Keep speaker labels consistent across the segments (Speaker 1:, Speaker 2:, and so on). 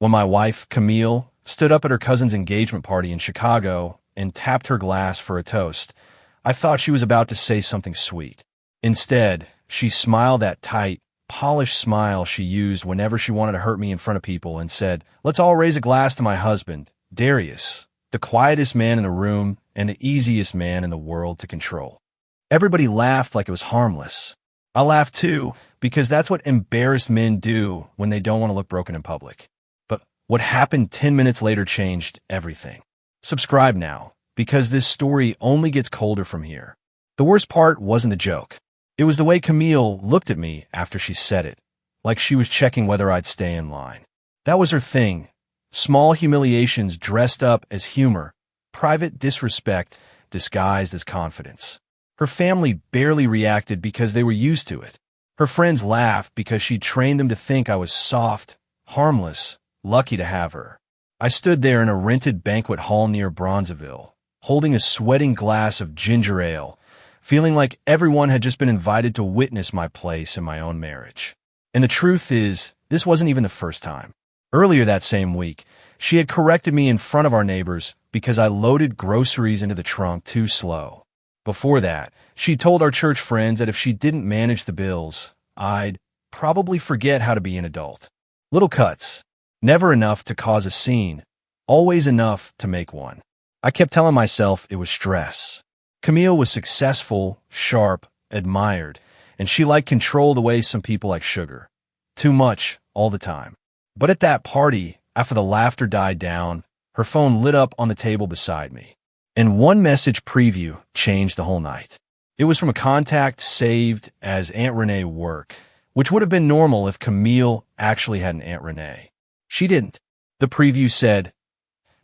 Speaker 1: When my wife, Camille, stood up at her cousin's engagement party in Chicago and tapped her glass for a toast, I thought she was about to say something sweet. Instead, she smiled that tight, polished smile she used whenever she wanted to hurt me in front of people and said, "Let's all raise a glass to my husband, Darius, the quietest man in the room and the easiest man in the world to control." Everybody laughed like it was harmless. I laughed too, because that's what embarrassed men do when they don't want to look broken in public. But what happened 10 minutes later changed everything. Subscribe now, because this story only gets colder from here. The worst part wasn't the joke. It was the way Camille looked at me after she said it, like she was checking whether I'd stay in line. That was her thing. Small humiliations dressed up as humor, private disrespect disguised as confidence. Her family barely reacted because they were used to it. Her friends laughed because she trained them to think I was soft, harmless, lucky to have her. I stood there in a rented banquet hall near Bronzeville, holding a sweating glass of ginger ale, feeling like everyone had just been invited to witness my place in my own marriage. And the truth is, this wasn't even the first time. Earlier that same week, she had corrected me in front of our neighbors because I loaded groceries into the trunk too slow. Before that, she told our church friends that if she didn't manage the bills, I'd probably forget how to be an adult. Little cuts. Never enough to cause a scene. Always enough to make one. I kept telling myself it was stress. Camille was successful, sharp, admired, and she liked control the way some people like sugar. Too much, all the time. But at that party, after the laughter died down, her phone lit up on the table beside me. And one message preview changed the whole night. It was from a contact saved as Aunt Renee work, which would have been normal if Camille actually had an Aunt Renee. She didn't. The preview said,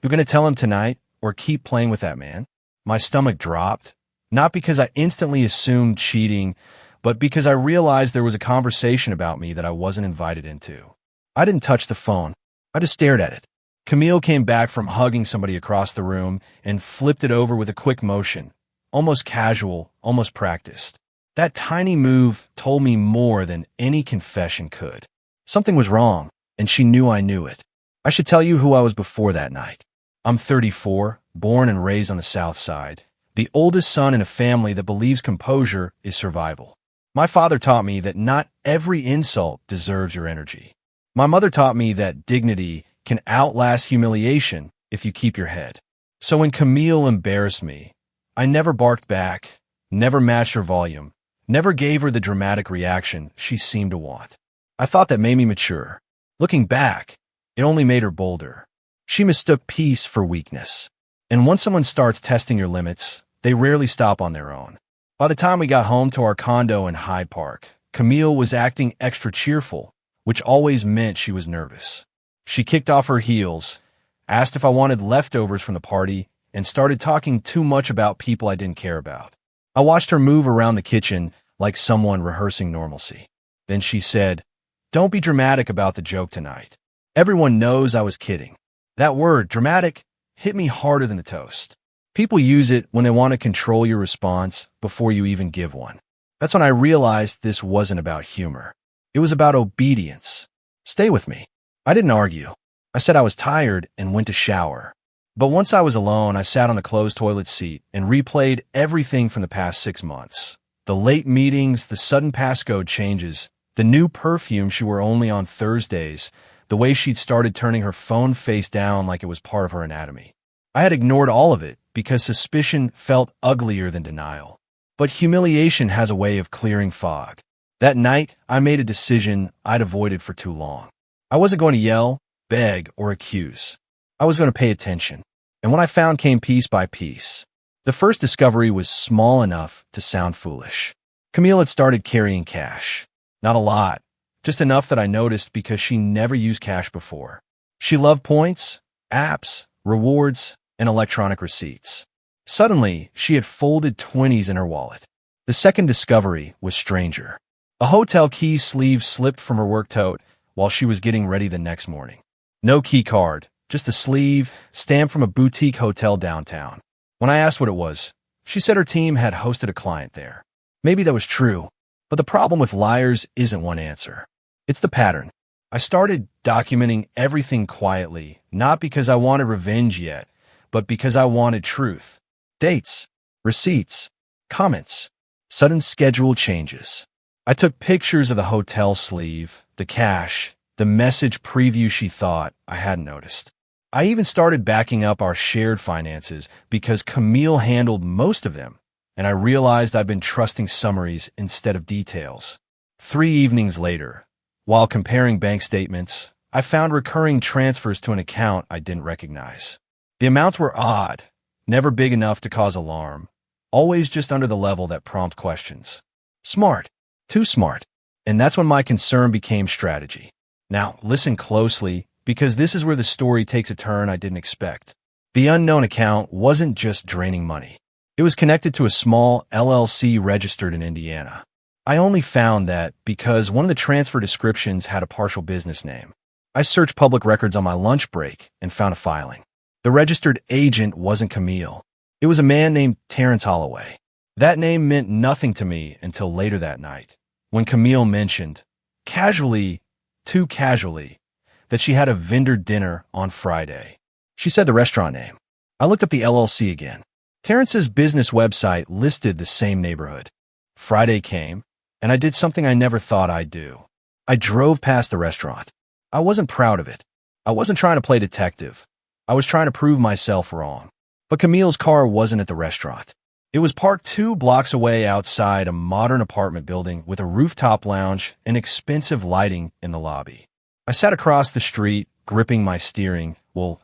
Speaker 1: "You're going to tell him tonight or keep playing with that man?" My stomach dropped, not because I instantly assumed cheating, but because I realized there was a conversation about me that I wasn't invited into. I didn't touch the phone. I just stared at it. Camille came back from hugging somebody across the room and flipped it over with a quick motion, almost casual, almost practiced. That tiny move told me more than any confession could. Something was wrong, and she knew I knew it. I should tell you who I was before that night. I'm 34, born and raised on the South Side, the oldest son in a family that believes composure is survival. My father taught me that not every insult deserves your energy. My mother taught me that dignity can outlast humiliation if you keep your head. So when Camille embarrassed me, I never barked back, never matched her volume, never gave her the dramatic reaction she seemed to want. I thought that made me mature. Looking back, it only made her bolder. She mistook peace for weakness. And once someone starts testing your limits, they rarely stop on their own. By the time we got home to our condo in Hyde Park, Camille was acting extra cheerful, which always meant she was nervous. She kicked off her heels, asked if I wanted leftovers from the party, and started talking too much about people I didn't care about. I watched her move around the kitchen like someone rehearsing normalcy. Then she said, "Don't be dramatic about the joke tonight. Everyone knows I was kidding." That word, dramatic, hit me harder than the toast. People use it when they want to control your response before you even give one. That's when I realized this wasn't about humor. It was about obedience. Stay with me. I didn't argue. I said I was tired and went to shower. But once I was alone, I sat on the closed toilet seat and replayed everything from the past 6 months. The late meetings, the sudden passcode changes, the new perfume she wore only on Thursdays, the way she'd started turning her phone face down like it was part of her anatomy. I had ignored all of it because suspicion felt uglier than denial. But humiliation has a way of clearing fog. That night, I made a decision I'd avoided for too long. I wasn't going to yell, beg, or accuse. I was going to pay attention. And what I found came piece by piece. The first discovery was small enough to sound foolish. Camille had started carrying cash. Not a lot, just enough that I noticed because she never used cash before. She loved points, apps, rewards, and electronic receipts. Suddenly, she had folded 20s in her wallet. The second discovery was stranger. A hotel key sleeve slipped from her work tote while she was getting ready the next morning. No key card, just a sleeve, stamped from a boutique hotel downtown. When I asked what it was, she said her team had hosted a client there. Maybe that was true, but the problem with liars isn't one answer. It's the pattern. I started documenting everything quietly, not because I wanted revenge yet, but because I wanted truth. Dates, receipts, comments, sudden schedule changes. I took pictures of the hotel sleeve, the cash, the message preview she thought I hadn't noticed. I even started backing up our shared finances because Camille handled most of them, and I realized I'd been trusting summaries instead of details. 3 evenings later, while comparing bank statements, I found recurring transfers to an account I didn't recognize. The amounts were odd, never big enough to cause alarm, always just under the level that prompt questions. Smart, too smart, and that's when my concern became strategy. Now, listen closely, because this is where the story takes a turn I didn't expect. The unknown account wasn't just draining money. It was connected to a small LLC registered in Indiana. I only found that because one of the transfer descriptions had a partial business name. I searched public records on my lunch break and found a filing. The registered agent wasn't Camille. It was a man named Terrence Holloway. That name meant nothing to me until later that night, when Camille mentioned, casually, too casually, that she had a vendor dinner on Friday. She said the restaurant name. I looked up the LLC again. Terrence's business website listed the same neighborhood. Friday came, and I did something I never thought I'd do. I drove past the restaurant. I wasn't proud of it. I wasn't trying to play detective. I was trying to prove myself wrong. But Camille's car wasn't at the restaurant. It was parked 2 blocks away outside a modern apartment building with a rooftop lounge and expensive lighting in the lobby. I sat across the street, gripping my steering,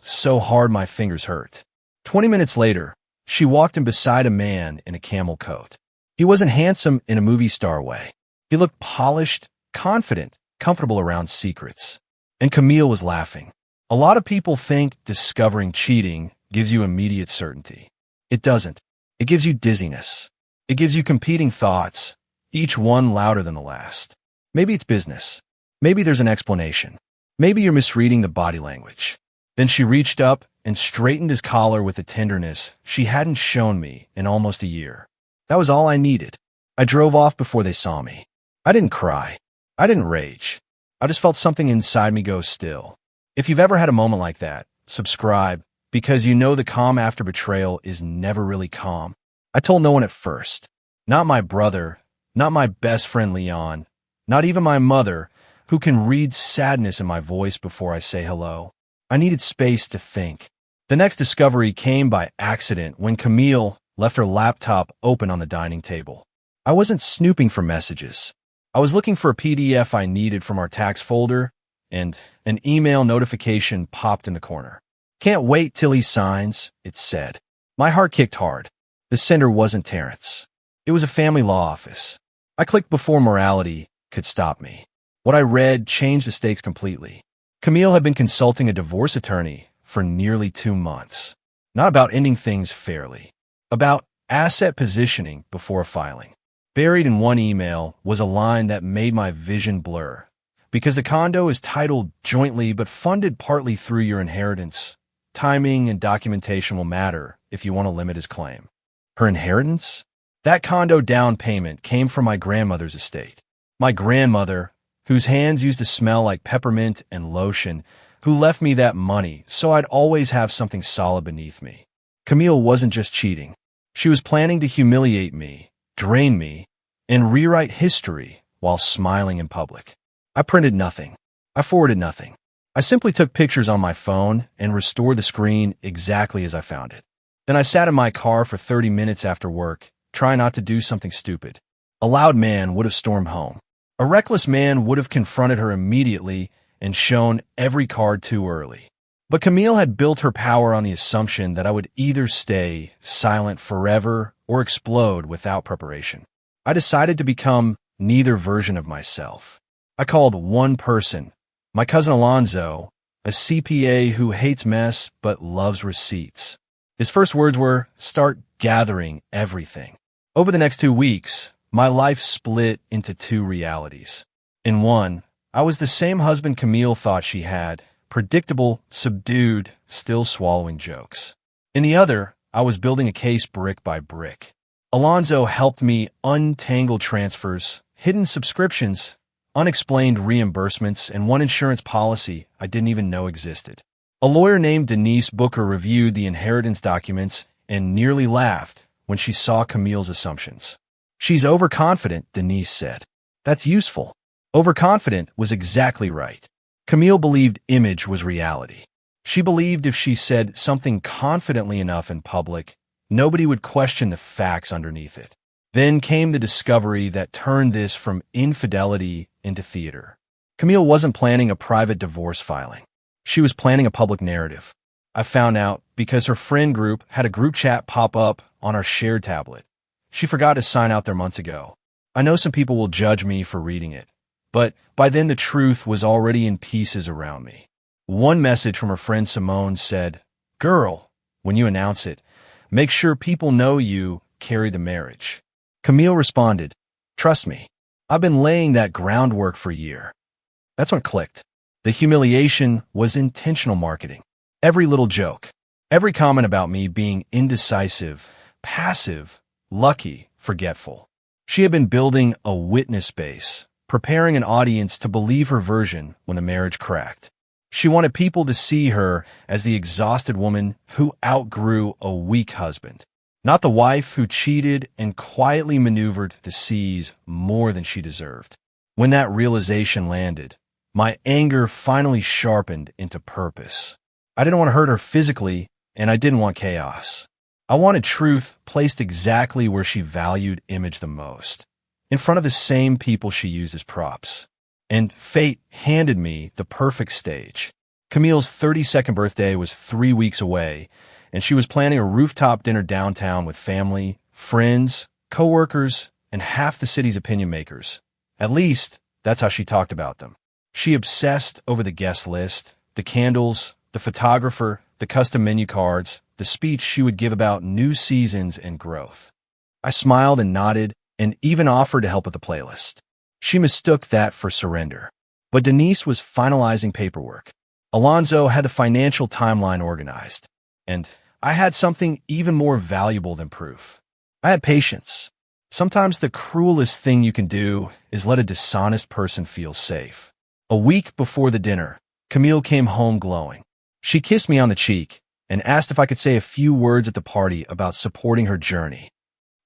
Speaker 1: so hard my fingers hurt. 20 minutes later, she walked in beside a man in a camel coat. He wasn't handsome in a movie star way. He looked polished, confident, comfortable around secrets. And Camille was laughing. A lot of people think discovering cheating gives you immediate certainty. It doesn't. It gives you dizziness. It gives you competing thoughts, each one louder than the last. Maybe it's business. Maybe there's an explanation. Maybe you're misreading the body language. Then she reached up and straightened his collar with a tenderness she hadn't shown me in almost a year. That was all I needed. I drove off before they saw me. I didn't cry. I didn't rage. I just felt something inside me go still. If you've ever had a moment like that, subscribe, because you know the calm after betrayal is never really calm. I told no one at first. Not my brother, not my best friend Leon, not even my mother, who can read sadness in my voice before I say hello. I needed space to think. The next discovery came by accident when Camille left her laptop open on the dining table. I wasn't snooping for messages. I was looking for a PDF I needed from our tax folder, and an email notification popped in the corner. Can't wait till he signs, it said. My heart kicked hard. The sender wasn't Terrence. It was a family law office. I clicked before morality could stop me. What I read changed the stakes completely. Camille had been consulting a divorce attorney for nearly 2 months. Not about ending things fairly. About asset positioning before filing. Buried in one email was a line that made my vision blur. Because the condo is titled jointly but funded partly through your inheritance, timing and documentation will matter if you want to limit his claim. Her inheritance? That condo down payment came from my grandmother's estate. My grandmother, whose hands used to smell like peppermint and lotion, who left me that money so I'd always have something solid beneath me. Camille wasn't just cheating. She was planning to humiliate me, drain me, and rewrite history while smiling in public. I printed nothing. I forwarded nothing. I simply took pictures on my phone and restored the screen exactly as I found it. Then I sat in my car for 30 minutes after work, trying not to do something stupid. A loud man would have stormed home. A reckless man would have confronted her immediately and shown every card too early. But Camille had built her power on the assumption that I would either stay silent forever or explode without preparation. I decided to become neither version of myself. I called one person, my cousin Alonzo, a CPA who hates mess but loves receipts. His first words were, "Start gathering everything." Over the next 2 weeks, my life split into 2 realities. In one, I was the same husband Camille thought she had, predictable, subdued, still swallowing jokes. In the other, I was building a case brick by brick. Alonzo helped me untangle transfers, hidden subscriptions, unexplained reimbursements, and one insurance policy I didn't even know existed. A lawyer named Denise Booker reviewed the inheritance documents and nearly laughed when she saw Camille's assumptions. "She's overconfident," Denise said. "That's useful." Overconfident was exactly right. Camille believed image was reality. She believed if she said something confidently enough in public, nobody would question the facts underneath it. Then came the discovery that turned this from infidelity into theater. Camille wasn't planning a private divorce filing. She was planning a public narrative. I found out because her friend group had a group chat pop up on our shared tablet. She forgot to sign out there months ago. I know some people will judge me for reading it, but by then the truth was already in pieces around me. One message from her friend Simone said, "Girl, when you announce it, make sure people know you carry the marriage." Camille responded, "Trust me, I've been laying that groundwork for a year." That's when it clicked. The humiliation was intentional marketing. Every little joke, every comment about me being indecisive, passive, lucky, forgetful. She had been building a witness base, preparing an audience to believe her version when the marriage cracked. She wanted people to see her as the exhausted woman who outgrew a weak husband, not the wife who cheated and quietly maneuvered the seas more than she deserved. When that realization landed, my anger finally sharpened into purpose. I didn't want to hurt her physically, and I didn't want chaos. I wanted truth placed exactly where she valued image the most, in front of the same people she used as props. And fate handed me the perfect stage. Camille's 32nd birthday was 3 weeks away, and she was planning a rooftop dinner downtown with family, friends, coworkers, and half the city's opinion makers. At least, that's how she talked about them. She obsessed over the guest list, the candles, the photographer, the custom menu cards, the speech she would give about new seasons and growth. I smiled and nodded and even offered to help with the playlist. She mistook that for surrender. But Denise was finalizing paperwork. Alonzo had the financial timeline organized. And I had something even more valuable than proof. I had patience. Sometimes the cruelest thing you can do is let a dishonest person feel safe. A week before the dinner, Camille came home glowing. She kissed me on the cheek and asked if I could say a few words at the party about supporting her journey.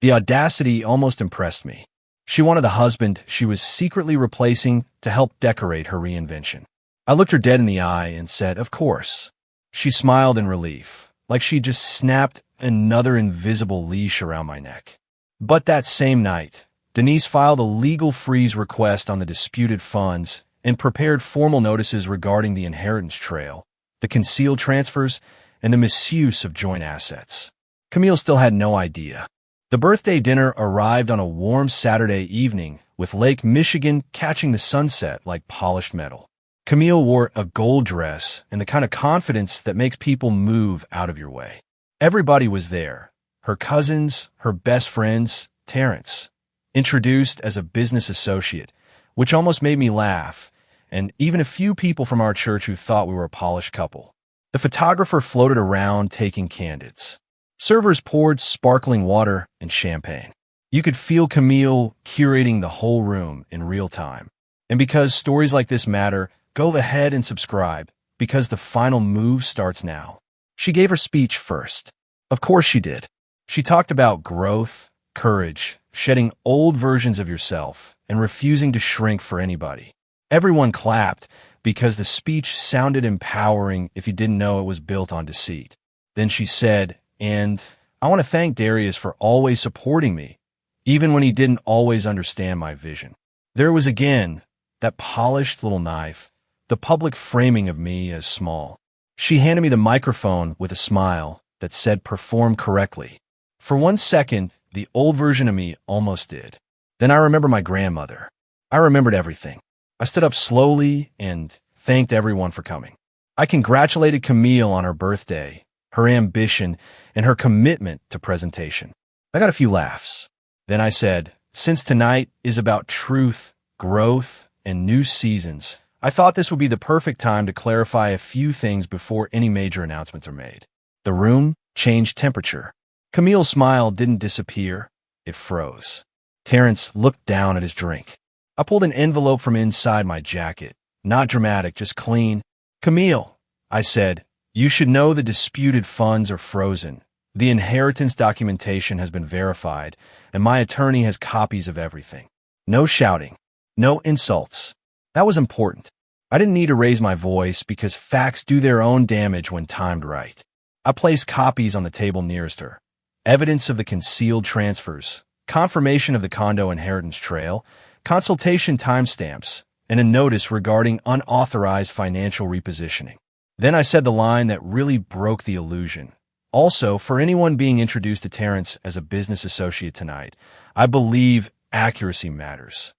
Speaker 1: The audacity almost impressed me. She wanted the husband she was secretly replacing to help decorate her reinvention. I looked her dead in the eye and said, "Of course." She smiled in relief, like she just snapped another invisible leash around my neck. But that same night, Denise filed a legal freeze request on the disputed funds and prepared formal notices regarding the inheritance trail, the concealed transfers, and the misuse of joint assets. Camille still had no idea. The birthday dinner arrived on a warm Saturday evening, with Lake Michigan catching the sunset like polished metal. Camille wore a gold dress and the kind of confidence that makes people move out of your way. Everybody was there. Her cousins, her best friends, Terrence, introduced as a business associate, which almost made me laugh, and even a few people from our church who thought we were a polished couple. The photographer floated around taking candids. Servers poured sparkling water and champagne. You could feel Camille curating the whole room in real time. And because stories like this matter, go ahead and subscribe, because the final move starts now. She gave her speech first. Of course she did. She talked about growth, courage, shedding old versions of yourself, and refusing to shrink for anybody. Everyone clapped because the speech sounded empowering if you didn't know it was built on deceit. Then she said, "And I want to thank Darius for always supporting me, even when he didn't always understand my vision." There was again that polished little knife, the public framing of me as small. She handed me the microphone with a smile that said perform correctly. For 1 second, the old version of me almost did. Then I remembered my grandmother. I remembered everything. I stood up slowly and thanked everyone for coming. I congratulated Camille on her birthday, her ambition, and her commitment to presentation. I got a few laughs. Then I said, "Since tonight is about truth, growth, and new seasons, I thought this would be the perfect time to clarify a few things before any major announcements are made." The room changed temperature. Camille's smile didn't disappear. It froze. Terrence looked down at his drink. I pulled an envelope from inside my jacket. Not dramatic, just clean. "Camille," I said, "you should know the disputed funds are frozen. The inheritance documentation has been verified, and my attorney has copies of everything." No shouting. No insults. That was important. I didn't need to raise my voice because facts do their own damage when timed right. I placed copies on the table nearest her. Evidence of the concealed transfers, confirmation of the condo inheritance trail, consultation timestamps, and a notice regarding unauthorized financial repositioning. Then I said the line that really broke the illusion. "Also, for anyone being introduced to Terrence as a business associate tonight, I believe accuracy matters."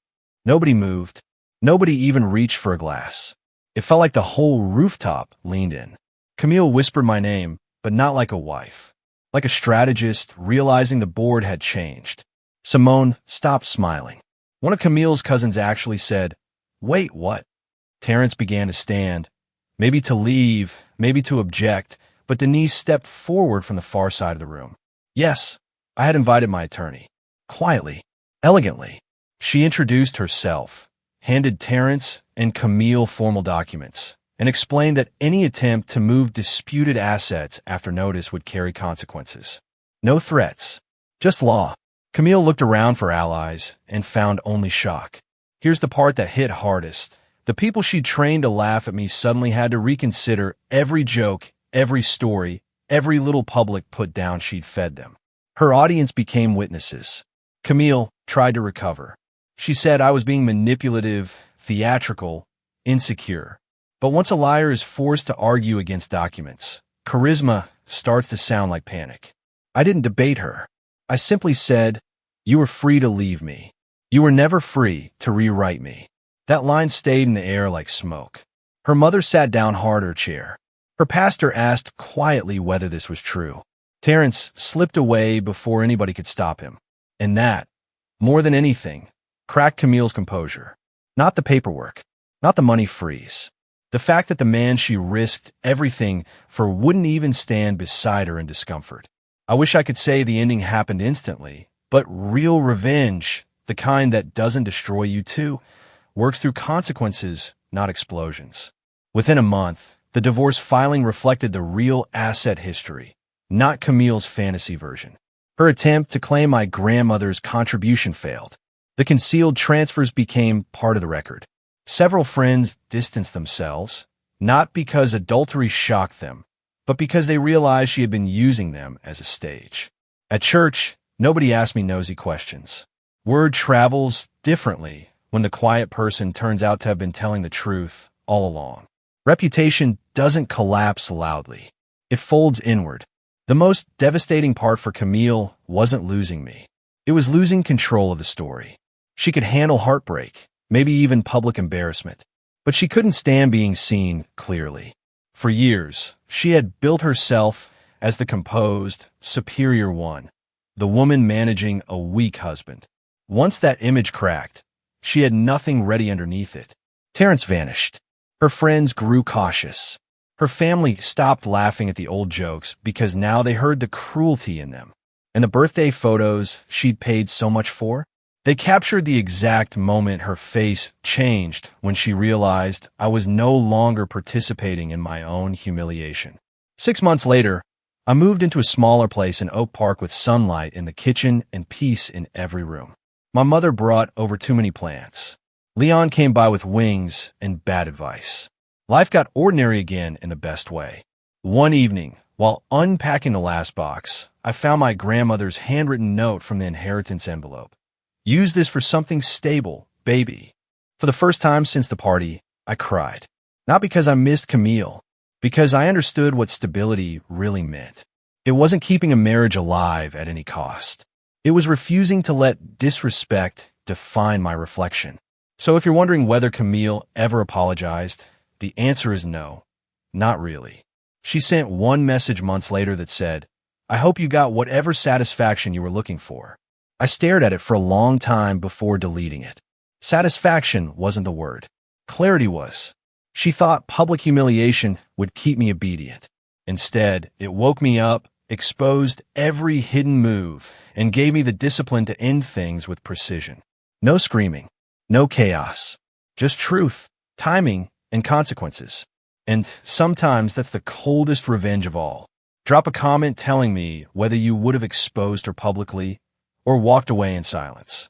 Speaker 1: Nobody moved. Nobody even reached for a glass. It felt like the whole rooftop leaned in. Camille whispered my name, but not like a wife. Like a strategist realizing the board had changed. Simone stopped smiling. One of Camille's cousins actually said, "Wait, what?" Terrence began to stand. Maybe to leave, maybe to object, but Denise stepped forward from the far side of the room. Yes, I had invited my attorney. Quietly, elegantly. She introduced herself, handed Terrence and Camille formal documents, and explained that any attempt to move disputed assets after notice would carry consequences. No threats, just law. Camille looked around for allies and found only shock. Here's the part that hit hardest. The people she'd trained to laugh at me suddenly had to reconsider every joke, every story, every little public put-down she'd fed them. Her audience became witnesses. Camille tried to recover. She said I was being manipulative, theatrical, insecure. But once a liar is forced to argue against documents, charisma starts to sound like panic. I didn't debate her. I simply said, "You were free to leave me. You were never free to rewrite me." That line stayed in the air like smoke. Her mother sat down hard in her chair. Her pastor asked quietly whether this was true. Terrence slipped away before anybody could stop him. And that, more than anything, cracked Camille's composure. Not the paperwork, not the money freeze. The fact that the man she risked everything for wouldn't even stand beside her in discomfort. I wish I could say the ending happened instantly, but real revenge, the kind that doesn't destroy you too, works through consequences, not explosions. Within a month, the divorce filing reflected the real asset history, not Camille's fantasy version. Her attempt to claim my grandmother's contribution failed. The concealed transfers became part of the record. Several friends distanced themselves, not because adultery shocked them, but because they realized she had been using them as a stage. At church, nobody asked me nosy questions. Word travels differently when the quiet person turns out to have been telling the truth all along. Reputation doesn't collapse loudly. It folds inward. The most devastating part for Camille wasn't losing me. It was losing control of the story. She could handle heartbreak, maybe even public embarrassment, but she couldn't stand being seen clearly. For years, she had built herself as the composed, superior one, the woman managing a weak husband. Once that image cracked, she had nothing ready underneath it. Terrence vanished. Her friends grew cautious. Her family stopped laughing at the old jokes because now they heard the cruelty in them. And the birthday photos she'd paid so much for? They captured the exact moment her face changed when she realized I was no longer participating in my own humiliation. 6 months later, I moved into a smaller place in Oak Park with sunlight in the kitchen and peace in every room. My mother brought over too many plants. Leon came by with wings and bad advice. Life got ordinary again in the best way. One evening, while unpacking the last box, I found my grandmother's handwritten note from the inheritance envelope. "Use this for something stable, baby." For the first time since the party, I cried. Not because I missed Camille, because I understood what stability really meant. It wasn't keeping a marriage alive at any cost. It was refusing to let disrespect define my reflection. So if you're wondering whether Camille ever apologized, the answer is no, not really. She sent one message months later that said, "I hope you got whatever satisfaction you were looking for." I stared at it for a long time before deleting it. Satisfaction wasn't the word. Clarity was. She thought public humiliation would keep me obedient. Instead, it woke me up, exposed every hidden move, and gave me the discipline to end things with precision. No screaming, No chaos. Just truth, timing, and consequences. And sometimes that's the coldest revenge of all. Drop a comment telling me whether you would have exposed her publicly or walked away in silence.